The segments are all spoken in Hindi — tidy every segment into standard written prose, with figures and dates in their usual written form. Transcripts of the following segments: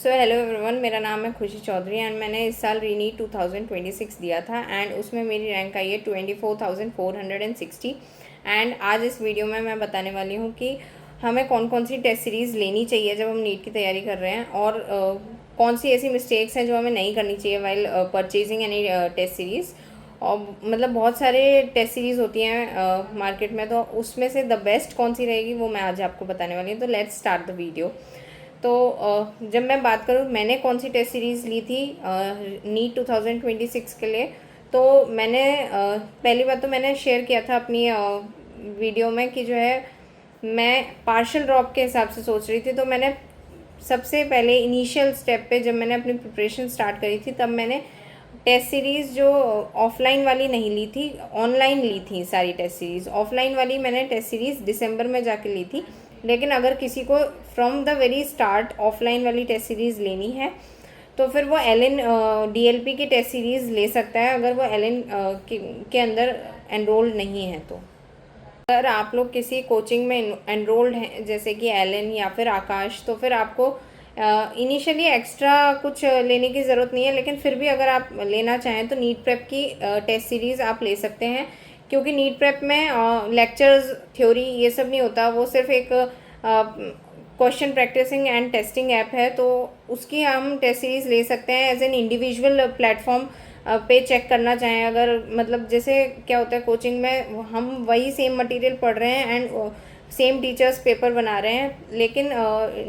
सो हेलो एवरीवन, मेरा नाम है खुशी चौधरी एंड मैंने इस साल रीनीट 2026 दिया था एंड उसमें मेरी रैंक आई है 24,460। एंड आज इस वीडियो में मैं बताने वाली हूँ कि हमें कौन कौन सी टेस्ट सीरीज़ लेनी चाहिए जब हम नीट की तैयारी कर रहे हैं और कौन सी ऐसी मिस्टेक्स हैं जो हमें नहीं करनी चाहिए while purchasing any test series. और मतलब बहुत सारे टेस्ट सीरीज़ होती हैं मार्केट में, तो उसमें से द बेस्ट कौन सी रहेगी वो मैं आज आपको बताने वाली हूँ। तो लेट्स स्टार्ट द वीडियो। तो जब मैं बात करूँ मैंने कौन सी टेस्ट सीरीज़ ली थी नीट 2026 के लिए, तो मैंने पहली बात तो मैंने शेयर किया था अपनी वीडियो में कि जो है मैं पार्शियल ड्रॉप के हिसाब से सोच रही थी। तो मैंने सबसे पहले इनिशियल स्टेप पे जब मैंने अपनी प्रिपरेशन स्टार्ट करी थी तब मैंने टेस्ट सीरीज़ जो ऑफलाइन वाली नहीं ली थी, ऑनलाइन ली थी सारी टेस्ट सीरीज़। ऑफलाइन वाली मैंने टेस्ट सीरीज़ दिसंबर में जाके ली थी, लेकिन अगर किसी को from the very start offline वाली टेस्ट सीरीज़ लेनी है तो फिर वो एल DLP की टेस्ट सीरीज़ ले सकता है अगर वो एल के अंदर एनरोल्ड नहीं है। तो अगर आप लोग किसी कोचिंग में एनरोल्ड हैं जैसे कि एल या फिर आकाश, तो फिर आपको इनिशियली एक्स्ट्रा कुछ लेने की ज़रूरत नहीं है, लेकिन फिर भी अगर आप लेना चाहें तो नीट प्रेप की टेस्ट सीरीज़ आप ले सकते हैं, क्योंकि नीट प्रेप में लेक्चर्स थ्योरी ये सब नहीं होता, वो सिर्फ एक question practicing and testing app है। तो उसकी हम टेस्ट सीरीज़ ले सकते हैं एज एन इंडिविजुअल प्लेटफॉर्म पे चेक करना चाहें। अगर मतलब जैसे क्या होता है कोचिंग में हम वही सेम मटेरियल पढ़ रहे हैं एंड सेम टीचर्स पेपर बना रहे हैं, लेकिन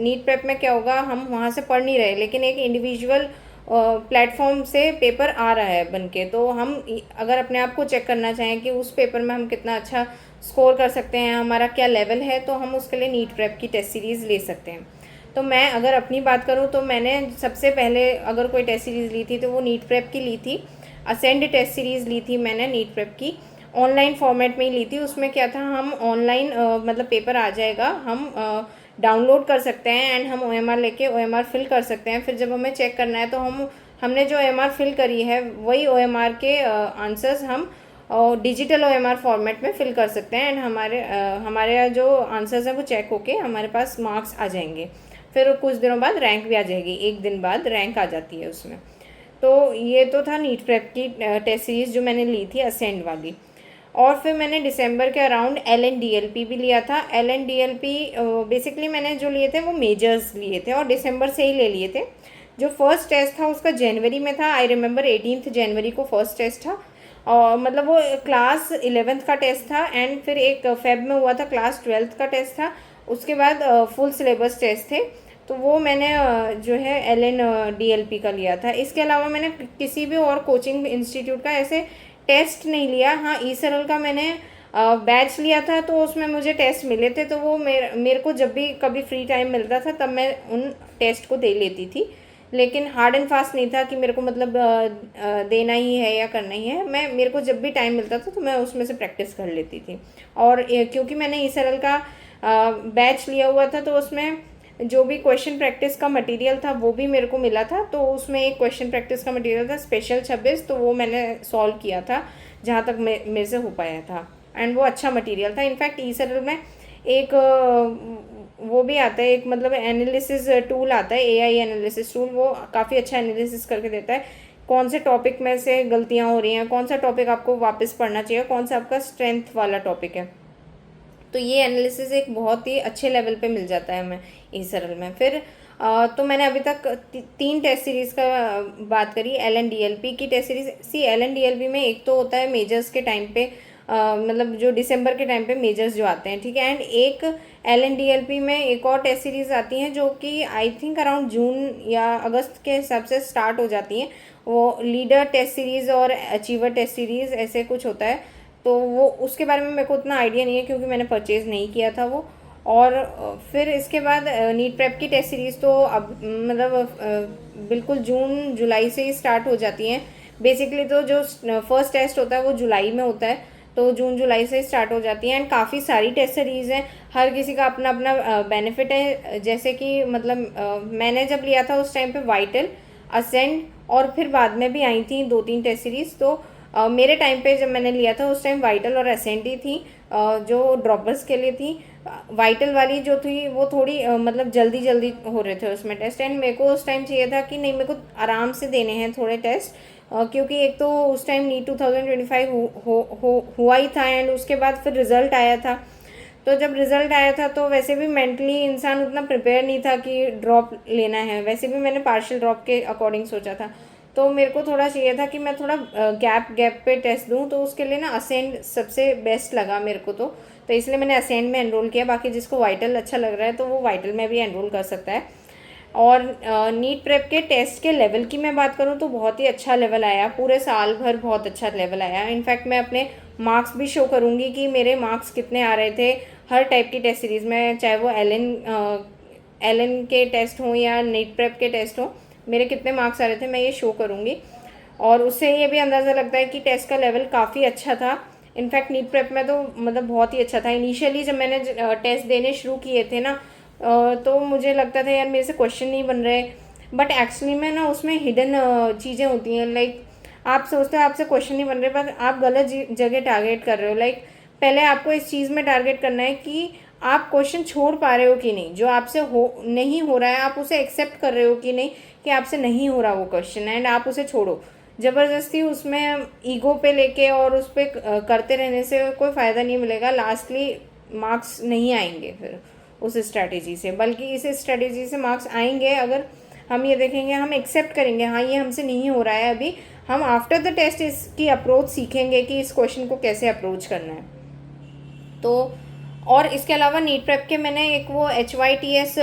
नीट प्रेप में क्या होगा, हम वहाँ से पढ़ नहीं रहे लेकिन एक इंडिविजुअल प्लेटफॉर्म से पेपर आ रहा है बन के। तो हम अगर अपने आप को चेक करना चाहें कि उस पेपर में हम कितना अच्छा स्कोर कर सकते हैं, हमारा क्या लेवल है, तो हम उसके लिए नीट प्रेप की टेस्ट सीरीज़ ले सकते हैं। तो मैं अगर अपनी बात करूँ तो मैंने सबसे पहले अगर कोई टेस्ट सीरीज़ ली थी तो वो नीट प्रेप की ली थी। असेंड टेस्ट सीरीज़ ली थी मैंने नीट प्रेप की, ऑनलाइन फॉर्मेट में ही ली थी। उसमें क्या था, हम ऑनलाइन मतलब पेपर आ जाएगा, हम डाउनलोड कर सकते हैं एंड हम OMR लेके OMR फिल कर सकते हैं। फिर जब हमें चेक करना है तो हमने जो OMR फिल करी है वही OMR के आंसर्स हम डिजिटल OMR फॉर्मेट में फिल कर सकते हैं एंड हमारे जो आंसर्स हैं वो चेक होके हमारे पास मार्क्स आ जाएंगे। फिर कुछ दिनों बाद रैंक भी आ जाएगी, एक दिन बाद रैंक आ जाती है उसमें। तो ये तो था नीट प्रेप की टेस्ट सीरीज़ जो मैंने ली थी असेंड वाली। और फिर मैंने दिसंबर के अराउंड LN DLP भी लिया था। LN DLP बेसिकली मैंने जो लिए थे वो मेजर्स लिए थे और दिसंबर से ही ले लिए थे। जो फर्स्ट टेस्ट था उसका जनवरी में था, आई रिमेंबर 18 जनवरी को फर्स्ट टेस्ट था। और मतलब वो क्लास 11th का टेस्ट था एंड फिर एक फेब में हुआ था क्लास 12th का टेस्ट था। उसके बाद फुल सिलेबस टेस्ट थे, तो वो मैंने जो है LN DLP का लिया था। इसके अलावा मैंने किसी भी और कोचिंग इंस्टीट्यूट का ऐसे टेस्ट नहीं लिया। हाँ, ई-सरल का मैंने बैच लिया था तो उसमें मुझे टेस्ट मिले थे, तो वो मेरे को जब भी कभी फ्री टाइम मिलता था तब मैं उन टेस्ट को दे लेती थी, लेकिन हार्ड एंड फास्ट नहीं था कि मेरे को मतलब देना ही है या करना ही है। मेरे को जब भी टाइम मिलता था तो मैं उसमें से प्रैक्टिस कर लेती थी। और क्योंकि मैंने ई-सरल का बैच लिया हुआ था तो उसमें जो भी क्वेश्चन प्रैक्टिस का मटेरियल था वो भी मेरे को मिला था। तो उसमें एक क्वेश्चन प्रैक्टिस का मटेरियल था स्पेशल 26, तो वो मैंने सॉल्व किया था जहाँ तक मेरे से हो पाया था एंड वो अच्छा मटेरियल था। इनफैक्ट ई-सरल में एक वो भी आता है, एक मतलब एनालिसिस टूल आता है, AI एनालिसिस टूल। वो काफ़ी अच्छा एनालिसिस करके देता है कौन से टॉपिक में से गलतियाँ हो रही हैं, कौन सा टॉपिक आपको वापस पढ़ना चाहिए, कौन सा आपका स्ट्रेंथ वाला टॉपिक है। तो ये एनालिसिस एक बहुत ही अच्छे लेवल पे मिल जाता है हमें ई-सरल में। फिर तो मैंने अभी तक 3 टेस्ट सीरीज़ का बात करी। LN DLP की टेस्ट सीरीज़ LN DLP में एक तो होता है मेजर्स के टाइम पे, मतलब जो दिसंबर के टाइम पे मेजर्स जो आते हैं, ठीक है। एंड एक LN DLP में एक और टेस्ट सीरीज़ आती हैं जो कि आई थिंक अराउंड जून या अगस्त के हिसाब से स्टार्ट हो जाती हैं। वो लीडर टेस्ट सीरीज़ और अचीवर टेस्ट सीरीज़ ऐसे कुछ होता है। तो वो उसके बारे में मेरे को उतना आइडिया नहीं है क्योंकि मैंने परचेज़ नहीं किया था वो। और फिर इसके बाद नीट प्रेप की टेस्ट सीरीज़ तो अब मतलब बिल्कुल जून जुलाई से ही स्टार्ट हो जाती हैं। बेसिकली तो जो फर्स्ट टेस्ट होता है वो जुलाई में होता है, तो जून जुलाई से स्टार्ट हो जाती हैं एंड काफ़ी सारी टेस्ट सीरीज़ हैं। हर किसी का अपना अपना बेनिफिट है। जैसे कि मतलब मैंने जब लिया था उस टाइम पे वाइटल, असेंड और फिर बाद में भी आई थी 2-3 टेस्ट सीरीज़। तो मेरे टाइम पे जब मैंने लिया था उस टाइम वाइटल और असेंड ही थी जो ड्रॉपर्स के लिए थी। वाइटल वाली जो थी वो थोड़ी मतलब जल्दी जल्दी हो रहे थे उसमें टेस्ट, एंड मेरे को उस टाइम चाहिए था कि नहीं मेरे को आराम से देने हैं थोड़े टेस्ट, क्योंकि एक तो उस टाइम नीट 2025 हुआ ही था, एंड उसके बाद फिर रिज़ल्ट आया था। तो जब रिज़ल्ट आया था तो वैसे भी मेंटली इंसान उतना प्रिपेयर नहीं था कि ड्रॉप लेना है, वैसे भी मैंने पार्शियल ड्रॉप के अकॉर्डिंग सोचा था। तो मेरे को थोड़ा चाहिए था कि मैं थोड़ा गैप पे टेस्ट दूँ, तो उसके लिए ना असेंड सबसे बेस्ट लगा मेरे को। तो इसलिए मैंने असेंड में एनरोल किया। बाकी जिसको वाइटल अच्छा लग रहा है तो वो वाइटल में भी एनरोल कर सकता है। और नीट प्रेप के टेस्ट के लेवल की मैं बात करूँ तो बहुत ही अच्छा लेवल आया, पूरे साल भर बहुत अच्छा लेवल आया। इनफैक्ट मैं अपने मार्क्स भी शो करूँगी कि मेरे मार्क्स कितने आ रहे थे हर टाइप की टेस्ट सीरीज़ में, चाहे वो एल के टेस्ट हों या नीट प्रेप के टेस्ट हों, मेरे कितने मार्क्स आ रहे थे मैं ये शो करूँगी। और उससे ये भी अंदाज़ा लगता है कि टेस्ट का लेवल काफ़ी अच्छा था। इनफैक्ट नीट प्रेप में तो मतलब बहुत ही अच्छा था। इनिशियली जब मैंने टेस्ट देने शुरू किए थे ना, तो मुझे लगता था यार मेरे से क्वेश्चन नहीं बन रहे, बट एक्चुअली में ना उसमें हिडन चीज़ें होती हैं। लाइक आप सोचते हो आपसे क्वेश्चन नहीं बन रहे, पर आप गलत जगह टारगेट कर रहे हो। लाइक पहले आपको इस चीज़ में टारगेट करना है कि आप क्वेश्चन छोड़ पा रहे हो कि नहीं, जो आपसे नहीं हो रहा है आप उसे एक्सेप्ट कर रहे हो कि नहीं, कि आपसे नहीं हो रहा वो क्वेश्चन, एंड आप उसे छोड़ो। ज़बरदस्ती उसमें ईगो पे लेके और उस पर करते रहने से कोई फ़ायदा नहीं मिलेगा, लास्टली मार्क्स नहीं आएंगे फिर उस स्ट्रैटेजी से। बल्कि इस स्ट्रैटेजी से मार्क्स आएंगे अगर हम ये देखेंगे, हम एक्सेप्ट करेंगे हाँ ये हमसे नहीं हो रहा है अभी, हम आफ्टर द टेस्ट इसकी अप्रोच सीखेंगे कि इस क्वेश्चन को कैसे अप्रोच करना है। तो और इसके अलावा नीट प्रेप के मैंने एक वो HYTS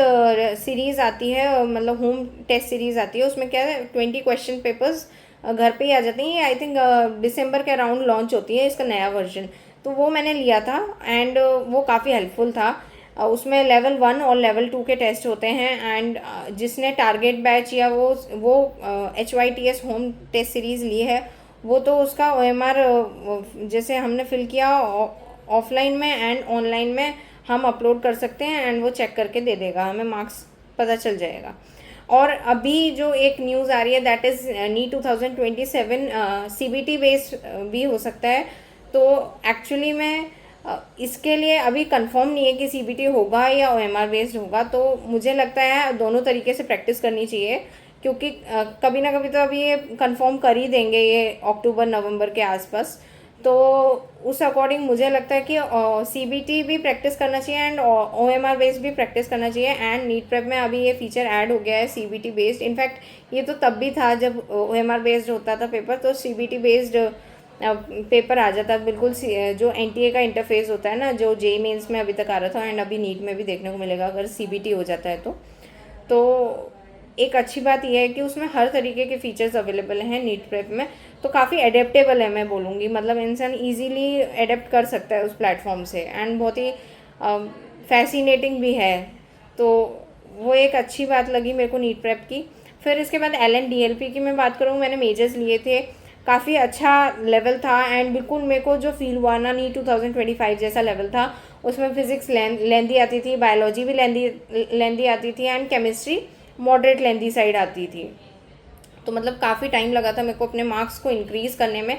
सीरीज़ आती है, मतलब होम टेस्ट सीरीज़ आती है, उसमें क्या है 20 क्वेश्चन पेपर्स घर पे ही आ जाते हैं। ये आई थिंक दिसंबर के अराउंड लॉन्च होती है इसका नया वर्जन। तो वो मैंने लिया था, एंड वो काफ़ी हेल्पफुल था। उसमें लेवल 1 और लेवल 2 के टेस्ट होते हैं, एंड जिसने टारगेट बैच या वो HYTS होम टेस्ट सीरीज़ ली है वो तो उसका OMR जैसे हमने फिल किया ऑफलाइन में एंड ऑनलाइन में हम अपलोड कर सकते हैं, एंड वो चेक करके दे देगा, हमें मार्क्स पता चल जाएगा। और अभी जो एक न्यूज़ आ रही है that is NEET 2027 CBT based भी हो सकता है। तो एक्चुअली में इसके लिए अभी कंफर्म नहीं है कि CBT होगा या OMR बेस्ड होगा। तो मुझे लगता है दोनों तरीके से प्रैक्टिस करनी चाहिए, क्योंकि कभी ना कभी तो अभी ये कंफर्म कर ही देंगे ये अक्टूबर नवंबर के आसपास। तो उस अकॉर्डिंग मुझे लगता है कि CBT भी प्रैक्टिस करना चाहिए एंड OMR बेस्ड भी प्रैक्टिस करना चाहिए। एंड नीट प्रेप में अभी ये फीचर ऐड हो गया है CBT बेस्ड। इनफैक्ट ये तो तब भी था जब OMR बेस्ड होता था पेपर, तो CBT बेस्ड पेपर आ जाता बिल्कुल। जो NTA का इंटरफेस होता है ना, जो JEE मेंस में अभी तक आ रहा था एंड अभी नीट में भी देखने को मिलेगा अगर CBT हो जाता है तो एक अच्छी बात यह है कि उसमें हर तरीके के फीचर्स अवेलेबल हैं नीट प्रेप में। तो काफ़ी एडेप्टेबल है मैं बोलूँगी, मतलब इंसान इजीली एडेप्ट कर सकता है उस प्लेटफॉर्म से, एंड बहुत ही फैसिनेटिंग भी है। तो वो एक अच्छी बात लगी मेरे को नीट प्रेप की। फिर इसके बाद LNDLP की मैं बात करूँ, मैंने मेजर्स लिए थे, काफ़ी अच्छा लेवल था, एंड बिल्कुल मेरे को जो फील हुआ ना नीट 2025 जैसा लेवल था। उसमें फिज़िक्स लेंदी आती थी, बायोलॉजी भी लेंदी आती थी, and chemistry moderate lengthy side आती थी। तो मतलब काफ़ी टाइम लगा था मेरे को अपने मार्क्स को इंक्रीज़ करने में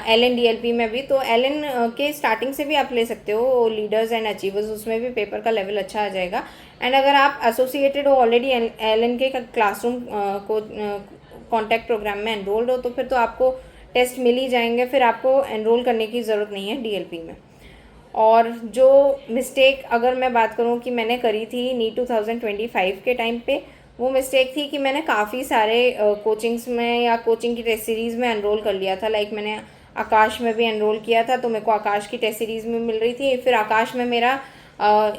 LNDLP में भी। तो LN के स्टार्टिंग से भी आप ले सकते हो, लीडर्स एंड अचीवर्स, उसमें भी पेपर का लेवल अच्छा आ जाएगा। एंड अगर आप एसोसिएटेड हो ऑलरेडी LN के क्लासरूम को कॉन्टैक्ट प्रोग्राम में एनरोल्ड हो, तो फिर तो आपको टेस्ट मिल ही जाएंगे, फिर आपको एनरोल करने की ज़रूरत नहीं है DLP में। और जो मिस्टेक अगर मैं बात करूँ कि मैंने करी थी नीट 2025 के टाइम पे, वो मिस्टेक थी कि मैंने काफ़ी सारे कोचिंग्स में या कोचिंग की टेस्ट सीरीज़ में एनरोल कर लिया था। लाइक मैंने आकाश में भी एनरोल किया था, तो मेरे को आकाश की टेस्ट सीरीज़ में मिल रही थी। फिर आकाश में मेरा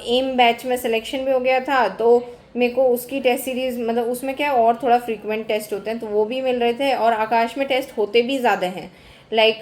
एम बैच में सिलेक्शन भी हो गया था, तो मेरे को उसकी टेस्ट सीरीज़ मतलब उसमें क्या और थोड़ा फ्रीक्वेंट टेस्ट होते हैं तो वो भी मिल रहे थे, और आकाश में टेस्ट होते भी ज़्यादा हैं। लाइक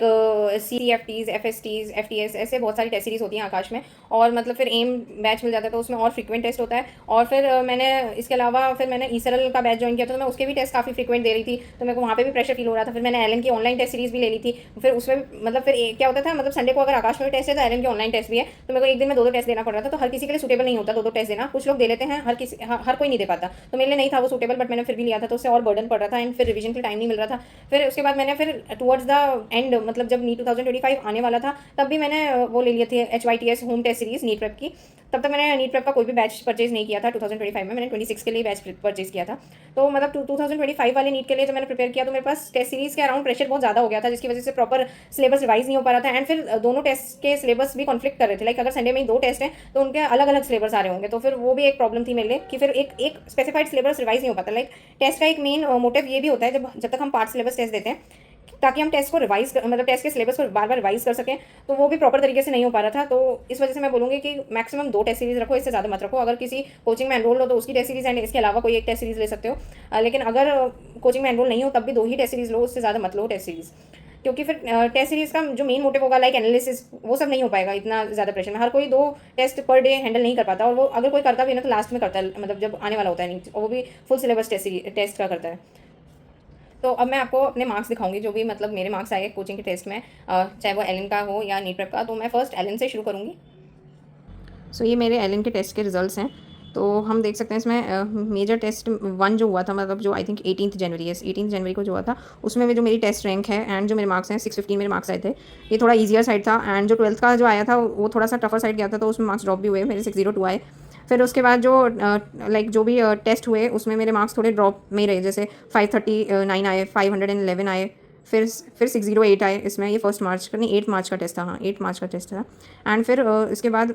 CFTs, FSTs, FTS, ऐसे बहुत सारी टेस्ट सीरीज़ होती हैं आकाश में। और मतलब फिर एम बैच मिल जाता है तो उसमें और फ्रीक्वेंट टेस्ट होता है। और फिर मैंने इसके अलावा फिर मैंने ESRL का बैच ज्वाइन किया था, तो मैं उसके भी टेस्ट काफ़ी फ्रीक्वेंट दे रही थी, तो मेरे को वहाँ पे भी प्रेशर फील हो रहा था। फिर मैंने LN की ऑनलाइन टेस्ट सीरीज़ भी ले ली थी। फिर उसमें मतलब फिर क्या होता था, मतलब संडे को अगर आकाश में भी टेस्ट है तो LN की ऑनलाइन टेस्ट भी है, तो मेरे को एक दिन में 2 टेस्ट देना पड़ रहा था। तो हर किसी के लिए सूटेबल नहीं होता 2 टेस्ट देना, कुछ लोग दे लेते हैं, हर कोई नहीं दे पाता। तो मेरे लिए नहीं था वो सूटेबल, बट मैंने फिर भी लिया था, तो उससे और बर्डन पड़ रहा था एंड फिर रिवीजन के टाइम नहीं मिल रहा था। फिर उसके बाद मैंने फिर टुवर्ड्स द एंड मतलब जब नीट 2025 आने वाला था तब भी मैंने वो ले लिए थे HYTS home test series NEET prep की। तब तक मैंने नीट प्रेप का कोई भी बैच परचेज नहीं किया था 2025 में, मैंने 26 के लिए बैच परचेज किया था। तो मतलब 2025 वाले नीट के लिए जब मैंने प्रिपेयर किया तो मेरे पास टेस्ट सीरीज के अराउंड प्रेशर बहुत ज़्यादा हो गया था, जिसकी वजह से प्रॉपर सिलेबस रिवाइज नहीं हो पा रहा था। एंड फिर दोनों टेस्ट के सिलेबस भी कॉन्फ्लिक्ट कर रहे थे। लाइक अगर संडे में ही 2 टेस्ट हैं तो उनके अलग अलग सिलेबस आ रहे होंगे, तो फिर वो भी एक प्रॉब्लम थी मेरे लिए कि फिर एक स्पेसिफाइड सिलेबस रिवाइज नहीं हो पाता। लाइक टेस्ट का एक मेन मोटिव ये भी होता है जब तक हम पार्ट सिलेबस टेस्ट देते हैं, ताकि हम टेस्ट को रिवाइज मतलब टेस्ट के सिलेबस को बार बार रिवाइज कर सकें, तो वो भी प्रॉपर तरीके से नहीं हो पा रहा था। तो इस वजह से मैं बोलूँगी कि मैक्सिमम 2 टेस्ट सीरीज रखो, इससे ज़्यादा मत रखो। अगर किसी कोचिंग में एनरोल हो तो उसकी टेस्ट सीरीज एंड इसके अलावा कोई एक टेस्ट सीरीज ले सकते हो, लेकिन अगर कोचिंग में एनरोल नहीं हो तब भी 2 ही टेस्ट सीरीज लो, उससे ज़्यादा मत लो टेस्ट सीरीज, क्योंकि फिर टेस्ट सीरीज का जो मेन मोटिव होगा लाइक एनालिसिस, वो सब नहीं हो पाएगा इतना ज़्यादा प्रेशर में। हर कोई 2 टेस्ट पर डे हैंडल नहीं कर पाता, और वो अगर कोई करता भी है ना तो लास्ट में करता है, मतलब जब आने वाला होता है नहीं, और वो भी फुल सिलेबस टेस्ट का करता है। तो अब मैं आपको अपने मार्क्स दिखाऊंगी, जो भी मतलब मेरे मार्क्स आए कोचिंग के टेस्ट में, चाहे वो एलन का हो या नीट प्रेप का। तो मैं फर्स्ट एलन से शुरू करूँगी। सो ये मेरे एलन के टेस्ट के रिजल्ट्स हैं। तो हम देख सकते हैं इसमें मेजर टेस्ट 1 जो हुआ था, मतलब जो आई थिंक 18 जनवरी है, 18 जनवरी को जो हुआ था, उसमें जो मेरी टेस्ट रैंक है एंड जो मेरे मार्क्स हैं 615 मेरे मार्क्स आए थे। ये थोड़ा ईजियर साइड था। एंड जो 12th का जो आया था वो थोड़ा सा टफर साइड गया था, तो उसमें मार्क्स ड्रॉप भी हुए, मेरे 602 आए। फिर उसके बाद जो लाइक जो भी टेस्ट हुए उसमें मेरे मार्क्स थोड़े ड्रॉप में ही रहे, जैसे 539 आए, 511 आए, फिर 608 आए। इसमें ये 1 मार्च का नहीं, 8 मार्च का टेस्ट था, हाँ 8 मार्च का टेस्ट था। एंड फिर इसके बाद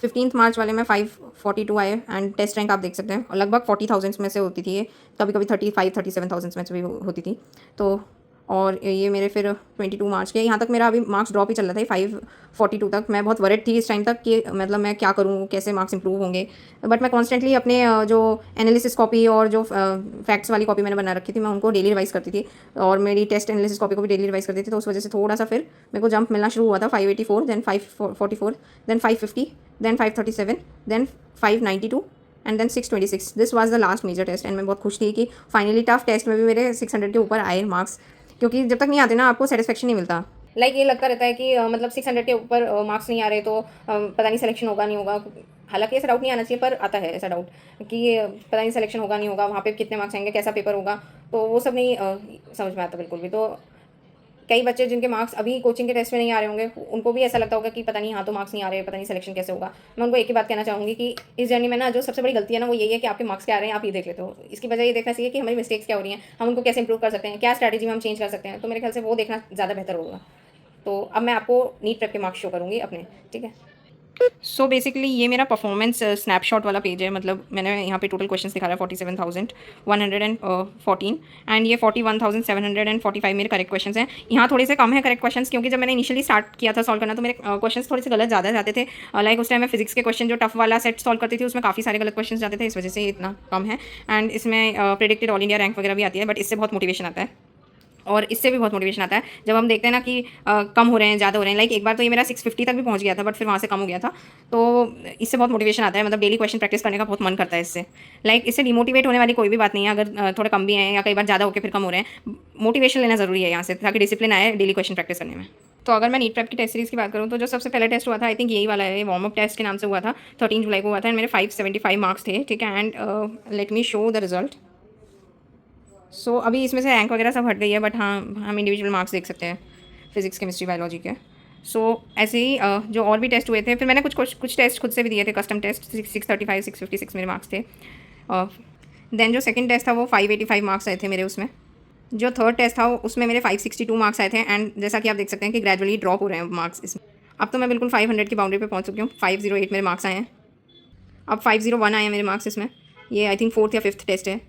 15 मार्च वाले में 542 आए। एंड टेस्ट रैंक आप देख सकते हैं, और लगभग 40,000 में से होती थी ये, कभी कभी 37,000 में से भी होती थी। तो और ये मेरे फिर 22 मार्च के, यहाँ तक मेरा अभी मार्क्स ड्रॉप ही चल रहा था 542 तक। मैं बहुत वरिड थी इस टाइम तक कि मतलब मैं क्या करूँ, कैसे मार्क्स इंप्रूव होंगे। बट मैं कॉन्स्टेंटली अपने जो एनालिसिस कॉपी और जो फैक्ट्स वाली कॉपी मैंने बना रखी थी, मैं उनको डेली रिवाइज करती थी, और मेरी टेस्ट एनालिसिस कॉपी को भी डेली रिवाइज करती थी। तो उस वजह से थोड़ा सा फिर मेरे को जंप मिलना शुरू हुआ था। 584, then 544, then 550, then 537, then 592 and then 626। This was the last major test. And मैं बहुत खुश थी कि फाइनली टफ टेस्ट में भी मेरे 600 के ऊपर आए मार्क्स, क्योंकि जब तक नहीं आते ना आपको सेटिस्फेक्शन नहीं मिलता। लाइक ये लगता रहता है कि मतलब 600 के ऊपर मार्क्स नहीं आ रहे तो पता नहीं सिलेक्शन होगा नहीं होगा। हालांकि ऐसा डाउट नहीं आना चाहिए, पर आता है ऐसा डाउट कि पता नहीं सिलेक्शन होगा नहीं होगा, वहाँ पे कितने मार्क्स आएंगे, कैसा पेपर होगा, तो वो सब नहीं समझ में आता बिल्कुल भी। तो कई बच्चे जिनके मार्क्स अभी कोचिंग के टेस्ट में नहीं आ रहे होंगे, उनको भी ऐसा लगता होगा कि पता नहीं, हाँ तो मार्क्स नहीं आ रहे, पता नहीं सिलेक्शन कैसे होगा। मैं उनको एक ही बात कहना चाहूँगी कि इस जर्नी में ना जो सबसे बड़ी गलती है ना, वो यही है कि आपके मार्क्स क्या आ रहे हैं आप ये देख लेते हो। इसकी वजह ये देखना चाहिए कि हमारी मिस्टेक्स क्या हो रही हैं, हम उनको कैसे इंप्रूव कर सकते हैं, क्या स्ट्रैटेजी में हम चेंज कर सकते हैं। तो मेरे ख्याल से वो देखना ज़्यादा बेहतर होगा। तो अब मैं आपको नीट प्रेप के मार्क्स शो करूँगी अपने, ठीक है। सो बेसिकली ये मेरा परफॉर्मेंस स्नैपशॉट वाला पेज है। मतलब मैंने यहाँ पे टोटल क्वेश्चंस दिखा रहा है 47,114 एंड ये 41,745 मेरे करेक्ट क्वेश्चंस हैं। यहाँ थोड़े से कम है करेक्ट क्वेश्चंस, क्योंकि जब मैंने इनिशियली स्टार्ट किया था सॉल्व करना तो मेरे क्वेश्चंस थोड़े से गलत ज़्यादा जाते थे। लाइक उस टाइम मैं फिजिक्स के क्वेश्चन जो टफ वाला सेट सॉल्व करती थी उसमें काफ़ी सारे गलत क्वेश्चन जाते थे, इस वजह से इतना कम है। एंड इसमें प्रेडिक्टेड ऑल इंडिया रैंक वगैरह भी आती है, बट इससे बहुत मोटिवेशन आता है, और इससे भी बहुत मोटिवेशन आता है जब हम देखते हैं ना कि कम हो रहे हैं, ज़्यादा हो रहे हैं। लाइक एक बार तो ये मेरा 650 तक भी पहुंच गया था, बट फिर वहाँ से कम हो गया था। तो इससे बहुत मोटिवेशन आता है, मतलब डेली क्वेश्चन प्रैक्टिस करने का बहुत मन करता है इससे। लाइक इससे डिमोटिवेट होने वाली कोई भी बात नहीं है, अगर थोड़े कम भी हैं या कई बार ज़्यादा होकर फिर कम हो रहे हैं। मोटिवेशन लेना ज़रूरी है यहाँ से, ताकि डिसिप्लिन आए डेली क्वेश्चन प्रैक्टिस करने में। तो अगर मैं नीट प्रेप की टेस्ट सीरीज़ की बात करूँ तो जो सबसे पहला टेस्ट हुआ था आई थिंक यही वाला है, वार्म अप टेस्ट के नाम से हुआ था, 13 जुलाई को हुआ था। एंड मेरे 575 मार्क्स थे, ठीक है। And let me show the result. So अभी इसमें से रैंक वगैरह सब हट गई है, बट हाँ हम इंडिविजुअल मार्क्स देख सकते हैं फिजिक्स केमिस्ट्री बायोलॉजी के। सो ऐसे ही जो और भी टेस्ट हुए थे, फिर मैंने कुछ टेस्ट खुद से भी दिए थे, कस्टम टेस्ट 635 656 मेरे मार्क्स थे। देन जो सेकंड टेस्ट था वो 585 मार्क्स आए थे मेरे उसमें। जो थर्ड टेस्ट था उसमें मेरे 562 मार्क्स आए थे। एंड जैसा कि आप देख सकते हैं कि ग्रेजुअली ड्रॉप हो रहे हैं मार्क्स इसमें। अब तो मैं बिल्कुल 500 की बाउंड्री पे पहुंच चुकी हूँ। 508 मेरे मार्क्स आए हैं, अब 501 आए हैं मेरे मार्क्स इसमें। ये आई थिंक 4th या 5th टेस्ट है।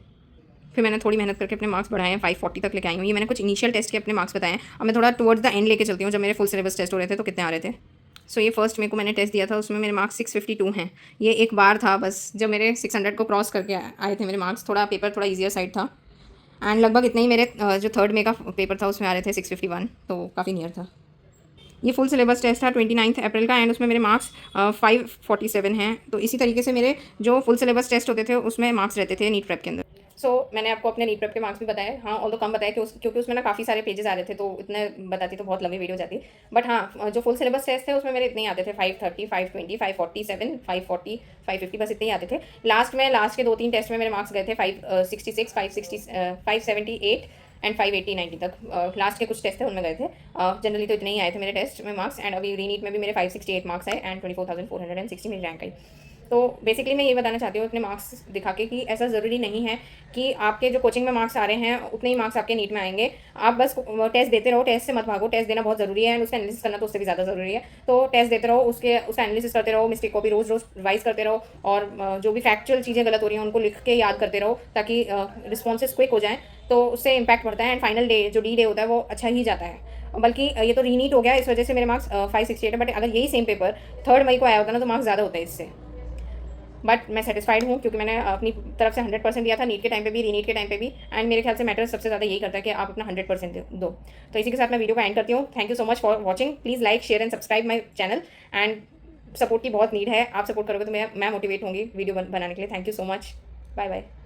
फिर मैंने थोड़ी मेहनत करके अपने मार्क्स बढ़ाए हैं, 540 तक लेके आई हूँ। ये मैंने कुछ इनिशियल टेस्ट के अपने मार्क्स बताए हैं। अब मैं थोड़ा टुवर्ड्स द एंड लेके चलती हूँ, जब मेरे फुल सिलेबस टेस्ट हो रहे थे तो कितने आ रहे थे। सो ये फर्स्ट मेरे को मैंने टेस्ट दिया था, उसमें मेरे मार्क्स 652 हैं। ये एक बार था बस जब मेरे 600 को क्रॉस करके आए थे मेरे मार्क्स। थोड़ा पेपर थोड़ा ईजियर साइड था, एंड लगभग इतने ही मेरे जो थर्ड में का पेपर था उसमें आ रहे थे 651, तो काफ़ी नियर था। ये फुल सिलेबस टेस्ट था 29 अप्रैल का, एंड उसमें मेरे मार्क्स 547 हैं। तो इसी तरीके से मेरे जो फुल सिलेबस टेस्ट होते थे उसमें मार्क्स रहते थे नीट प्रेप के अंदर। मैंने आपको अपने नीट प्रेप के मार्क्स भी बताए, हाँ ऑल तो कम बताए क्योंकि उसमें ना काफ़ी सारे पेजेस आ रहे थे, तो इतने बताती तो बहुत लंबी वीडियो जाती। बट हाँ जो फुल सिलेबस टेस्ट थे उसमें मेरे इतने ही आते थे, 530 520 547 540 550, बस इतने ही आते थे। लास्ट के 2-3 टेस्ट में मेरे मार्क्स गए थे 566 578 एंड 580-90 तक लास्ट के कुछ टेस्ट थे उनमें गए थे। जनरली तो इतने ही आए थे मेरे टेस्ट में मार्क्स, एंड अभी रीनीट में भी मेरे 568 मार्क्स आए एंड 24,460 मेरी रैंक आई। तो बेसिकली मैं ये बताना चाहती हूँ अपने मार्क्स दिखा के कि ऐसा ज़रूरी नहीं है कि आपके जो कोचिंग में मार्क्स आ रहे हैं उतने ही मार्क्स आपके नीट में आएंगे। आप बस टेस्ट देते रहो, टेस्ट से मत भागो, टेस्ट देना बहुत ज़रूरी है एंड उसका एनालिसिस करना तो उससे भी ज़्यादा ज़रूरी है। तो टेस्ट देते रहो, उसका एनालिसिस करते रहो, मिस्टेक को भी रोज़ रोज़ रिवाइज करते रहो, और जो भी फैक्चुअल चीज़ें गलत हो रही हैं उनको लिख के याद करते रहो ताकि रिस्पॉन्सेज क्विक हो जाएँ, तो उससे इम्पैक्ट पड़ता है एंड फाइनल डे जो डी होता है वो अच्छा ही जाता है। बल्कि ये तो रीनीट हो गया, इस वजह से मेरे मार्क्स 568 है, बट अगर यही सेम पेपर 3 मई को आया होता ना तो मार्क्स ज़्यादा होता है इससे। बट मैं सेटिस्फाइड हूँ क्योंकि मैंने अपनी तरफ से 100% दिया था, नीट के टाइम पे भी, रीनीट के टाइम पे भी, एंड मेरे ख्याल से मैटर सबसे ज़्यादा यही करता है कि आप अपना 100% दो। तो इसी के साथ मैं वीडियो को एंड करती हूँ। Thank you so much for watching. Please like, share and subscribe my channel, and support की बहुत नीड है। आप सपोर्ट करोगे तो मैं मोटिवेट होंगी वीडियो बनाने के लिए। Thank you so much. Bye bye.